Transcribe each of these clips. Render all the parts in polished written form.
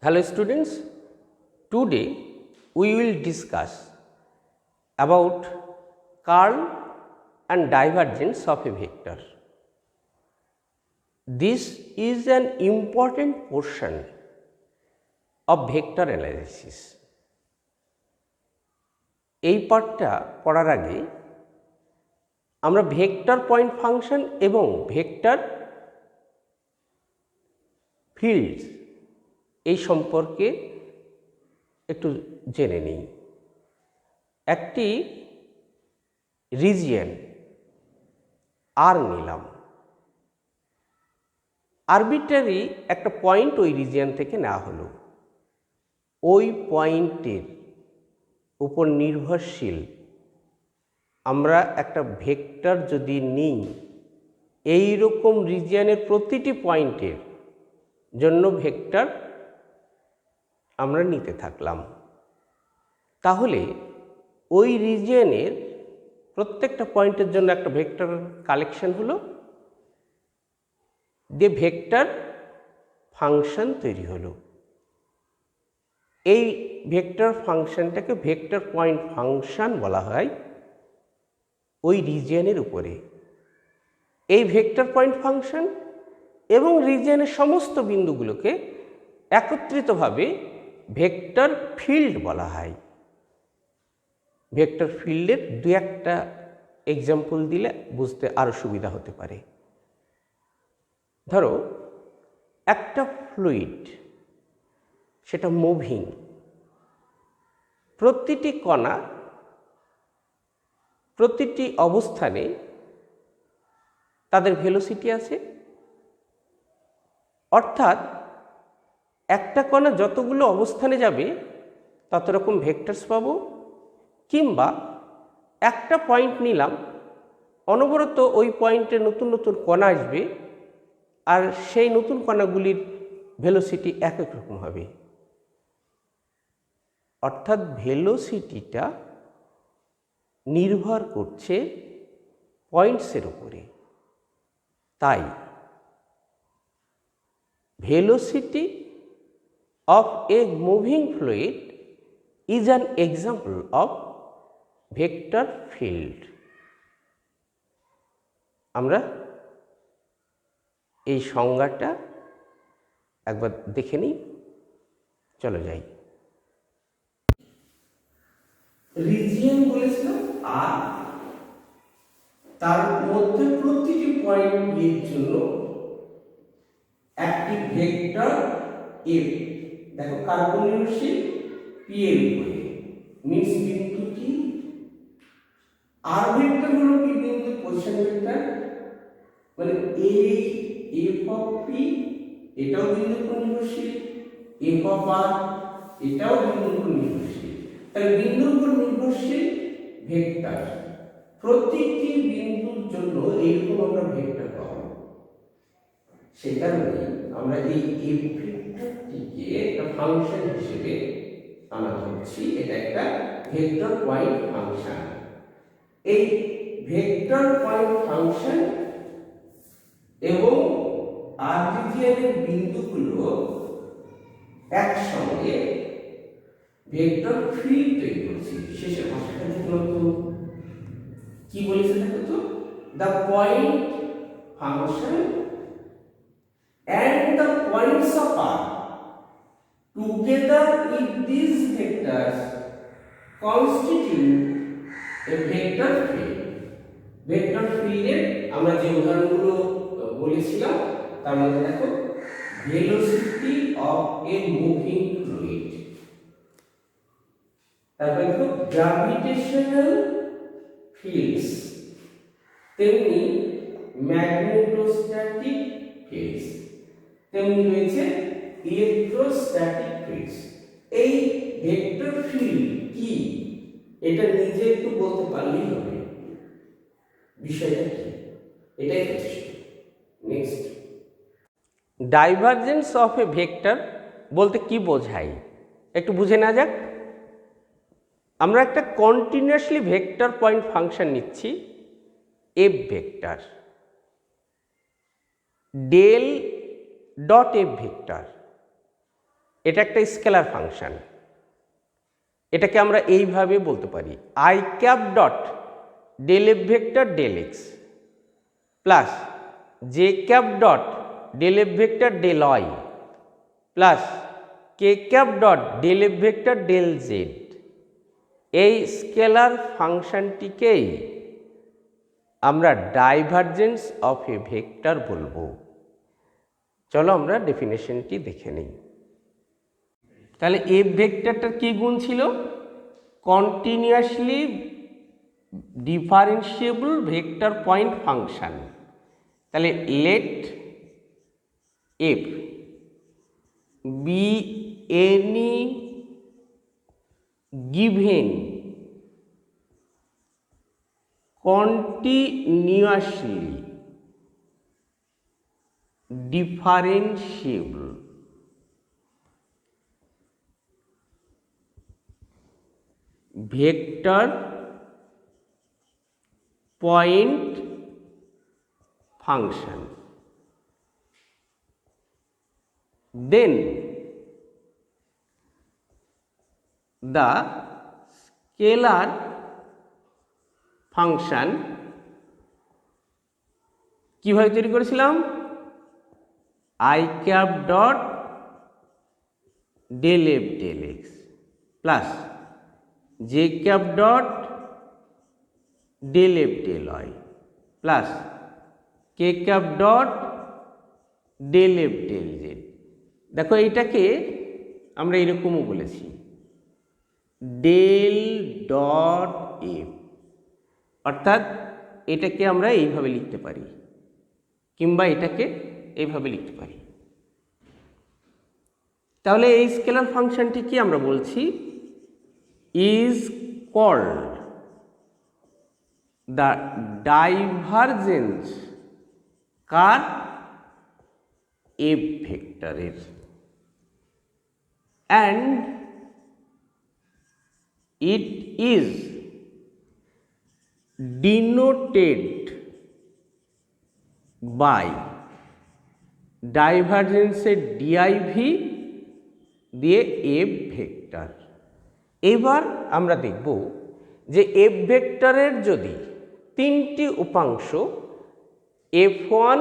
Hello students, today we will discuss about curl and divergence of a vector. This is an important portion of vector analysis. এই পার্টটা পড়ার আগে আমরা vector point function এবং vector fields এই সম্পর্কে একটু জেনে নিই। একটি রিজিয়ন আর নিলাম, আরবিট্রারি একটা পয়েন্ট ওই রিজিয়ন থেকে নেওয়া হলো, ওই পয়েন্টের উপর নির্ভরশীল আমরা একটা ভেক্টর যদি নিই, এই রকম রিজিয়নের প্রতিটি পয়েন্টের জন্য ভেক্টর আমরা নিতে থাকলাম, তাহলে ওই রিজিয়নের প্রত্যেকটা পয়েন্টের জন্য একটা ভেক্টর কালেকশন হলো, দিয়ে ভেক্টর ফাংশন তৈরি হলো। এই ভেক্টর ফাংশনটাকে ভেক্টর পয়েন্ট ফাংশন বলা হয় ওই রিজিয়নের উপরে। এই ভেক্টর পয়েন্ট ফাংশন এবং রিজিয়নের সমস্ত বিন্দুগুলোকে একত্রিতভাবে ভেক্টর ফিল্ড বলা হয়। ভেক্টর ফিল্ডের দু একটা এক্সাম্পল দিলে বুঝতে আরও সুবিধা হতে পারে। ধরো একটা ফ্লুইড, সেটা মুভিং, প্রতিটি কণা প্রতিটি অবস্থানে তাদের ভেলোসিটি আছে, অর্থাৎ একটা কণা যতগুলো অবস্থানে যাবে তত রকম ভেক্টরস পাবো, কিংবা একটা পয়েন্ট নিলাম, অনবরত ওই পয়েন্টে নতুন নতুন কণা আসবে, আর সেই নতুন কণাগুলির ভেলোসিটি এক এক রকম হবে। অর্থাৎ ভেলোসিটিটা নির্ভর করছে পয়েন্টসের উপরে। তাই velocity of a moving fluid is an example of vector field. আমরা এই সংজ্ঞাটা একবার দেখে নিই, চলো যাই। রিজিয়ন বলেছিলাম আর তার মধ্যে প্রতিটি পয়েন্টের জন্য একটি ভেক্টর এফ, দেখো কার্বন নির্ভরশীল পি এর উপরে, মিন্স বিন্দু কি আর ভেক্টর হলো কি বিন্দু পজিশন ভেক্টর, মানে এই এফ অফ পি এটাও বিন্দুর উপর নির্ভরশীল, এফ অফ আর এটাও বিন্দুর উপর নির্ভরশীল। তাহলে বিন্দুর উপর নির্ভরশীল ভেক্টর, প্রতিটি বিন্দুর জন্য এইরকম আমরা ভেক্টর পাবো। সেই কারণে আমরা এই এফ ভেক্টরটিকে একটা ফাংশন হিসেবে আমরা ধরছি, এটা একটা ভেক্টর পয়েন্ট ফাংশন। এই ভেক্টর পয়েন্ট ফাংশন এবং আরবিট্রারি বিন্দুগুলো একসঙ্গে ভেক্টর ফিল্ড তৈরি করছি। শেষের ভাষাটা দেখো তো কি বলেছে, দেখো তো, the point function and the points of R together with these vectors constitute a vector field. Vector field এর আমরা যে উদাহরণগুলো বলেছিলাম তার মধ্যে দেখো velocity of a moving fluid, তারপরে দেখো gravitational fields, তেমনি magnetostatic fields, তেমনি রয়েছে ইলেকট্রোস্ট্যাটিক ফিল্ডস। এই ভেক্টর ফিল্ড কি এটা নিজে একটু বলতে পারলেই হবে, বিষয়টা কি এটাই হচ্ছে। Next, divergence of a vector বলতে কি বোঝায় একটু বুঝে না যাক। আমরা একটা কন্টিনিউয়াসলি ভেক্টর পয়েন্ট ফাংশন নিচ্ছি, F vector, del dot F vector, এটা একটা স্কেলার ফাংশন, এটাকে আমরা এইভাবে বলতে পারি i cap dot del F vector del x plus J cap dot del F vector del y plus K cap dot del F vector del z. এই scalar ফাংশনটিকেই আমরা ডাইভারজেন্স অফ এ ভেক্টর বলবো। চলো আমরা ডেফিনেশনটি দেখে নিই। তাহলে F ভেক্টরটার কি গুণ ছিল? Continuously differentiable vector point function. তাহলে let F be any given continuously differentiable vector point function, then the scalar function কিভাবে তৈরি করেছিলাম? I cap dot del F del x plus J cap dot del F del y plus K cap dot del F del z. দেখো এইটাকে আমরা এরকমও বলেছি del dot F, অর্থাৎ এটাকে আমরা এইভাবে লিখতে পারি কিংবা এটাকে এইভাবে লিখতে পারি। তাহলে এই স্কেলার ফাংশনটি কি আমরা বলছি? ইজ কল্ড দ্য ডাইভারজেন্স কার? এফ ভেক্টরের, and it is denoted by divergence div দিয়ে এফ ভেক্টর। এবার আমরা দেখব যে এফ ভেক্টরের যদি তিনটি উপাংশ f1,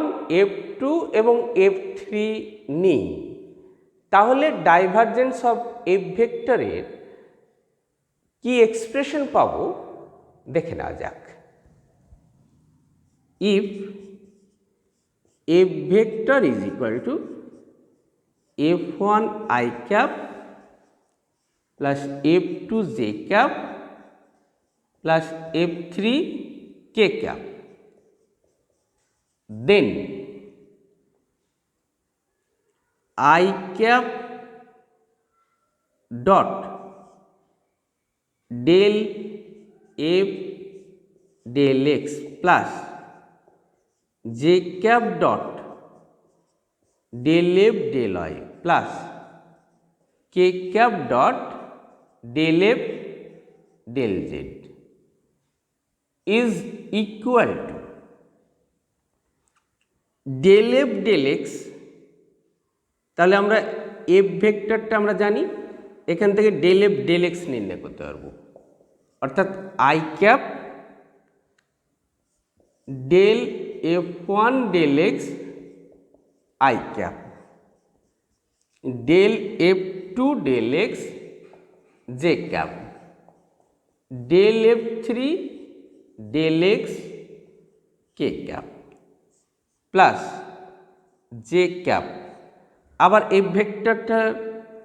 f2 এবং f3 নিই, তাহলে ডাইভারজেন্স অফ এফ ভেক্টরের কি এক্সপ্রেশন পাবো দেখে নেওয়া যাক। If F vector is equal to f1 i cap plus f2 j cap plus f3 k cap, then i cap dot del F del x plus J cap dot del F del y plus K cap dot del F del Z is equal to del F del x. তাহলে আমরা F ভেক্টরটা আমরা জানি, এখান থেকে del F del x নির্ণয় করতে পারবো, অর্থাৎ i cap del F one del x i cap del F two del x J cap del F three del x K cap plus J cap. আবার এফ ভেক্টরটা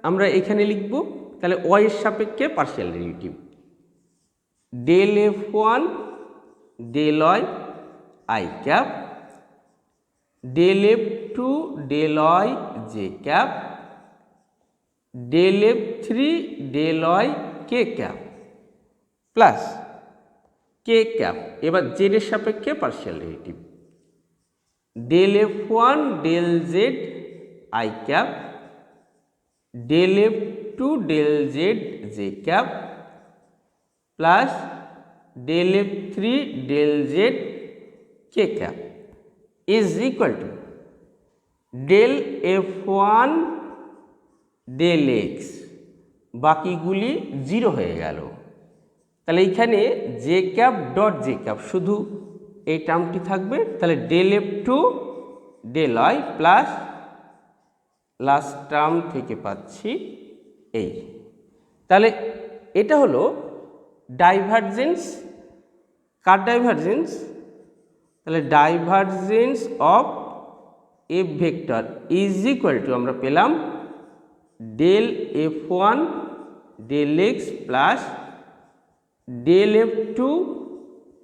আমরা এখানে লিখব, তাহলে ওয়াই এর সাপেক্ষে partial derivative del F one del Y I cap del F two del y j cap del F three del Y K cap plus K cap. এবার z এর সাপেক্ষে partial derivative del F one del Z I cap del F two del Z J cap plus del F three del Z k cap is equal to del F one del x, বাকিগুলি 0 হয়ে গেল। তাহলে এইখানে j cap dot j cap শুধু এই টার্মটি থাকবে। তাহলে del F two del y plus last term থেকে পাচ্ছি এই। তাহলে এটা হলো ডাইভারজেন্স। কার ডাইভারজেন্স? তাহলে divergence of F vector is equal to আমরা পেলাম del F one del x plus del F two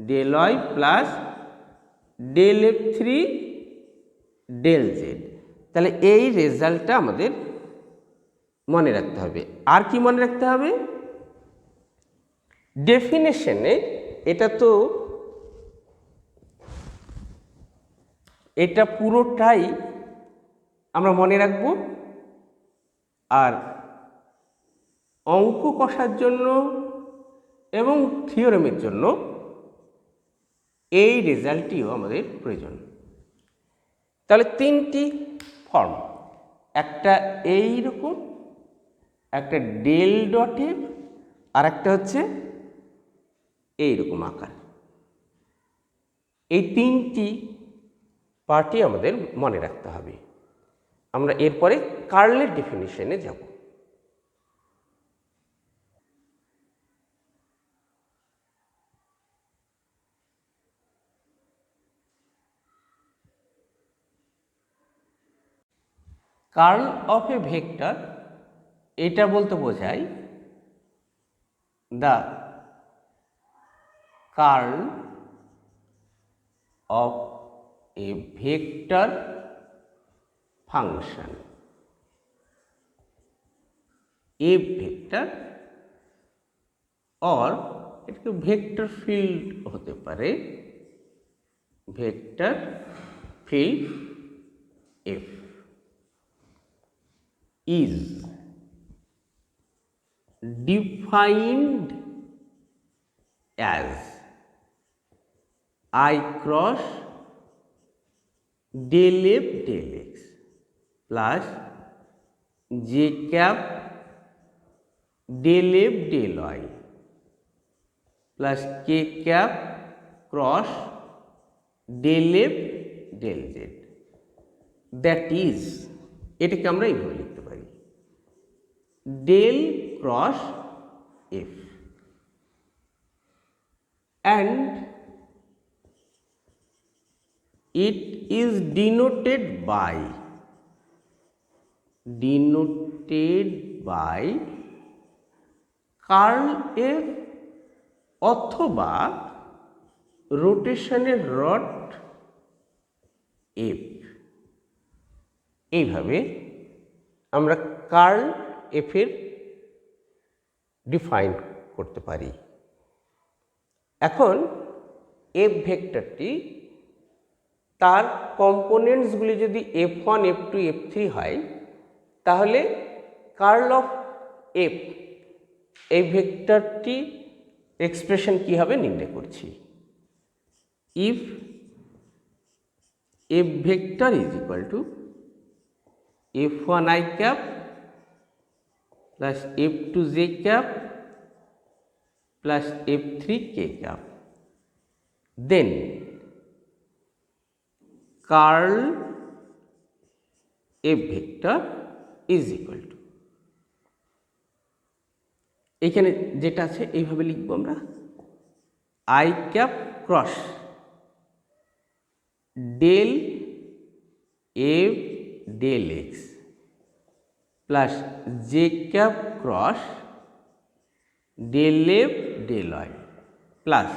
del y plus del F three del z. তাহলে এই রেজাল্টটা আমাদের মনে রাখতে হবে। আর কি মনে রাখতে হবে? ডেফিনেশনে এটা পুরোটাই আমরা মনে রাখব। আর অঙ্ক কষার জন্য এবং থিওরেমের জন্য এই রেজাল্টটিও আমাদের প্রয়োজন। তাহলে তিনটি ফর্ম, একটা এইরকম, একটা ডেল ডটের, আর একটা হচ্ছে এইরকম আকার। এই তিনটি পার্টি আমাদের মনে রাখতে হবে। আমরা এরপরে কার্লের ডেফিনিশনে যাব। কার্ল অফ এ ভেক্টর এটা বলতে বোঝায় the curl of a vector function. A vector or একটু ভেক্টর ফিল্ড হতে পারে, vector field F is defined as I cross del f del x plus j cap del f del y plus k cap cross del f del z। That is, এটাকে আমরা এইভাবে লিখতে পারি del cross F and it is denoted by curl F অথবা রোটেশনের rod F. এইভাবে আমরা curl এফের define করতে পারি। এখন এফ ভেক্টরটি তার কম্পোনেন্টসগুলি যদি f1 f2 f3 হয়, তাহলে কার্ল অফ এফ এই ভেক্টরটি এক্সপ্রেশন কি হবে নির্ণয় করছি। If F vector is equal to f1 i cap plus f2 j cap plus f3 k cap, then curl f vector is equal to, এখানে যেটা আছে এইভাবে লিখব আমরা i cap cross del f del x plus j cap cross del f del y plus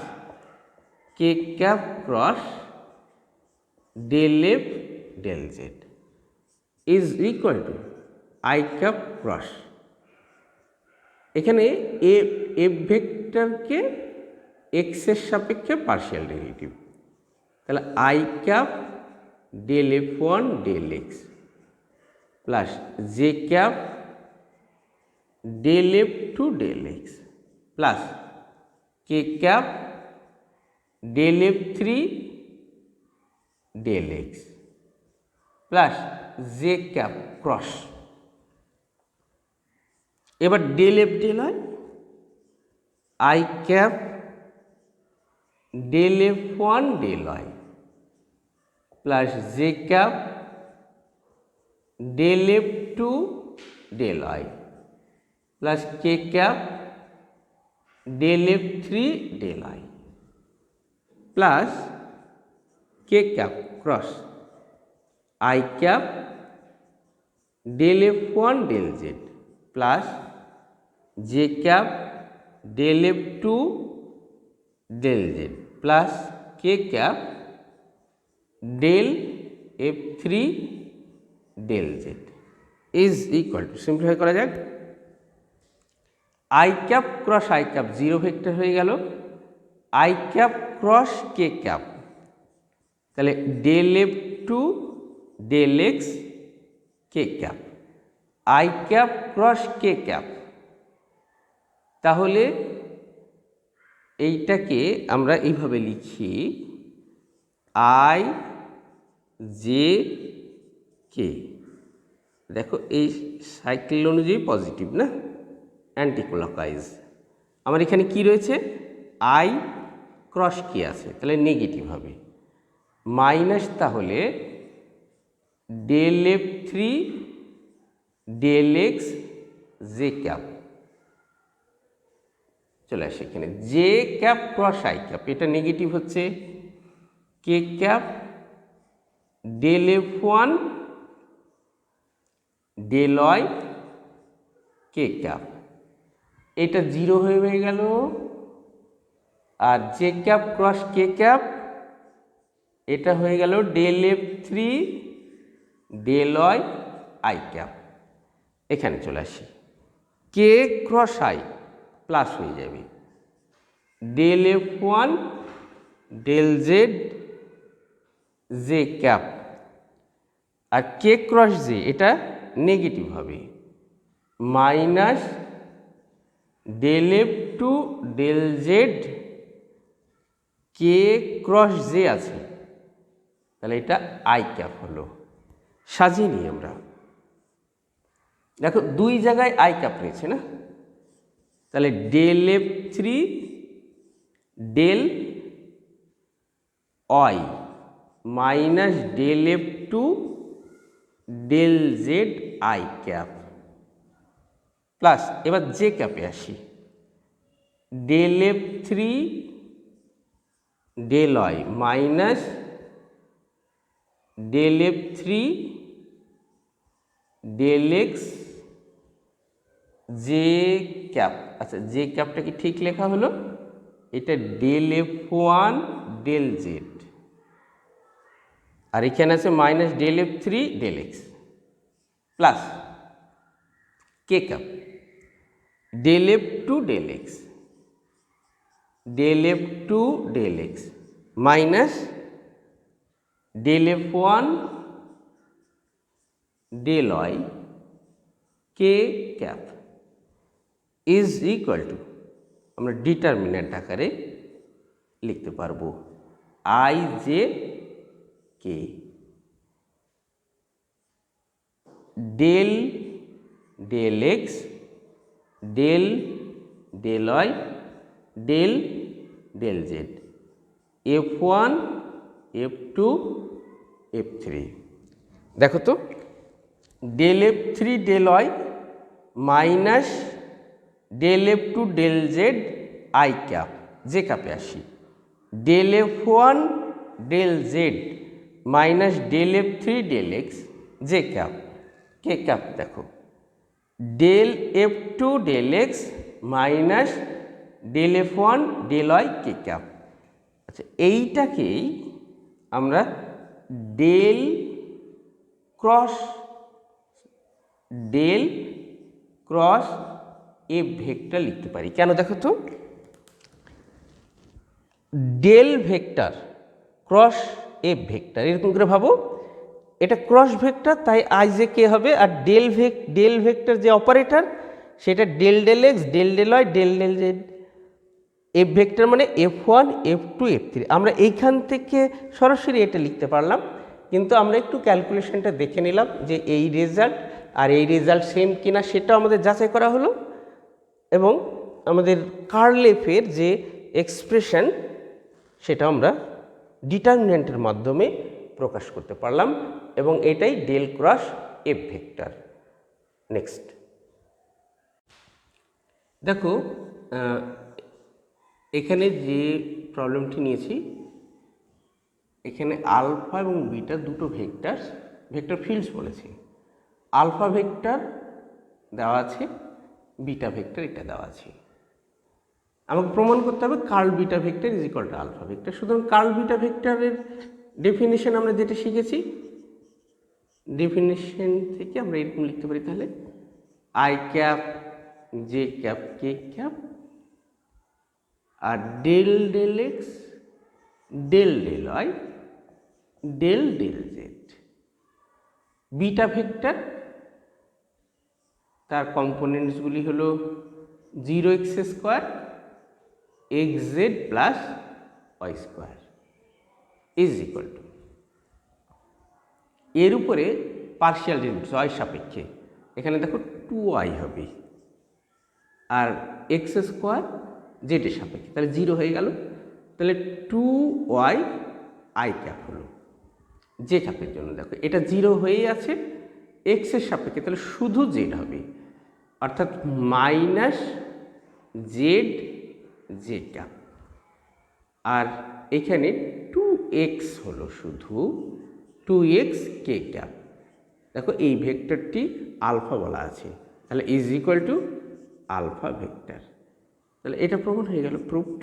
k cap cross del f del z is equal to i cap cross, এখানে F ভেক্টরকে X এর সাপেক্ষে partial derivative, তাহলে I cap del F one del x plus J cap del F two del x plus K cap del F three del x plus J cap cross. এবার del F del I, I cap del F one del I plus J cap del F two del I plus K cap del F three del I plus K cap cross I cap del F one del Z plus J cap del F two del Z plus K cap del F three del Z is equal to, simplify করা যাক, I cap cross I cap zero vector হয়ে গেল, I cap cross K cap, তাহলে del F two del x K cap, I cap cross K cap, তাহলে এইটাকে আমরা এইভাবে লিখি আই জে কে, দেখো এই সাইকেল অনুযায়ী পজিটিভ না, অ্যান্টি ক্লকওয়াইজ, আমার এখানে কি রয়েছে আই ক্রস কে আছে, তাহলে নেগেটিভ হবে, মাইনাস তাহলে del F three del x J cap, চলে আসে এখানে J cap cross I cap, এটা নেগেটিভ হচ্ছে, K cap del F one del Y কে ক্যাপ, এটা জিরো হয়ে গেল, আর J cap cross K cap এটা হয়ে গেল del F three del Y I cap, এখানে চলে আসি কে ক্রস আই প্লাস হয়ে যাবে del F one del Z J cap, আর কে ক্রস জে এটা নেগেটিভ হবে, minus del F two del Z K cross J আছে, তাহলে এটা আই ক্যাপ হলো, সাজিয়ে নিই আমরা, দেখো দুই জায়গায় আই ক্যাপ রয়েছে না, তাহলে del F three del Y minus del F two del Z I cap plus, এবার জে ক্যাপে আসি, del F three del Y minus del F three del x J cap, আচ্ছা জে ক্যাপটা কি ঠিক লেখা হলো, এটা del F one del Z, আর এখানে আছে minus del F three del x plus K cap del F two del x del F two del X minus del F one del Y K cap is equal to, আমরা determinant আকারে লিখতে পারবো I J K del del x del del Y del del Z F one F two F three, দেখো তো del F three del Y minus del F two del Z I cap, J ক্যাপে আসি, del F one del Z minus del F three del x J cap, কে cap দেখো del F two del X minus del F one del Y কে cap, আচ্ছা এইটাকেই আমরা del cross F vector লিখতে পারি, কেন দেখো তো del vector cross F vector, এরকম করে ভাবো এটা ক্রস ভেক্টর তাই আই জে কে হবে, আর ডেল ভেক্টর যে অপারেটর সেটা del del x del del Y del del Z, F vector মানে F one F two F three, আমরা এইখান থেকে সরাসরি এটা লিখতে পারলাম, কিন্তু আমরা একটু ক্যালকুলেশনটা দেখে নিলাম যে এই রেজাল্ট আর এই রেজাল্ট সেম কিনা সেটা আমাদের যাচাই করা হলো। এবং আমাদের কার্ল এফের যে এক্সপ্রেশন সেটা আমরা ডিটারমিন্যান্টের মাধ্যমে প্রকাশ করতে পারলাম এবং এটাই del cross F vector. Next দেখো এখানে যে প্রবলেমটি নিয়েছি, এখানে আলফা এবং বিটা দুটো ভেক্টর ফিল্ডস বলেছি। আলফা ভেক্টর দেওয়া আছে, বিটা ভেক্টর এটা দেওয়া আছে। আমাকে প্রমাণ করতে হবে curl beta vector is equal to alpha vector. সুতরাং কার্ল বিটা ভেক্টরের ডেফিনেশন আমরা যেটা শিখেছি, ডেফিনেশন থেকে আমরা এরকম লিখতে পারি, তাহলে I cap j cap K cap আর del del x del del Y del del z. Beta vector তার কম্পোনেন্টসগুলি হলো 0x² xz plus y² is equal to, এর উপরে পার্শিয়াল ডেরিভেটিভ y সাপেক্ষে, এখানে দেখো 2y হবে আর x² z এর সাপেক্ষে, তাহলে 0 হয়ে গেল। তাহলে 2y i ক্যাপ হলো জে ক্যাপের জন্য। দেখো এটা 0 হয়েই আছে x এর সাপেক্ষে, তাহলে শুধু z হবে, অর্থাৎ মাইনাস জেড জে ক্যাপ। আর এখানে 2x হলো শুধু 2x কে ক্যাপ। দেখো এই ভেক্টরটি আলফা বলা আছে, তাহলে is equal to alpha vector. তাহলে এটা প্রমাণ হয়ে গেল, প্রুভড।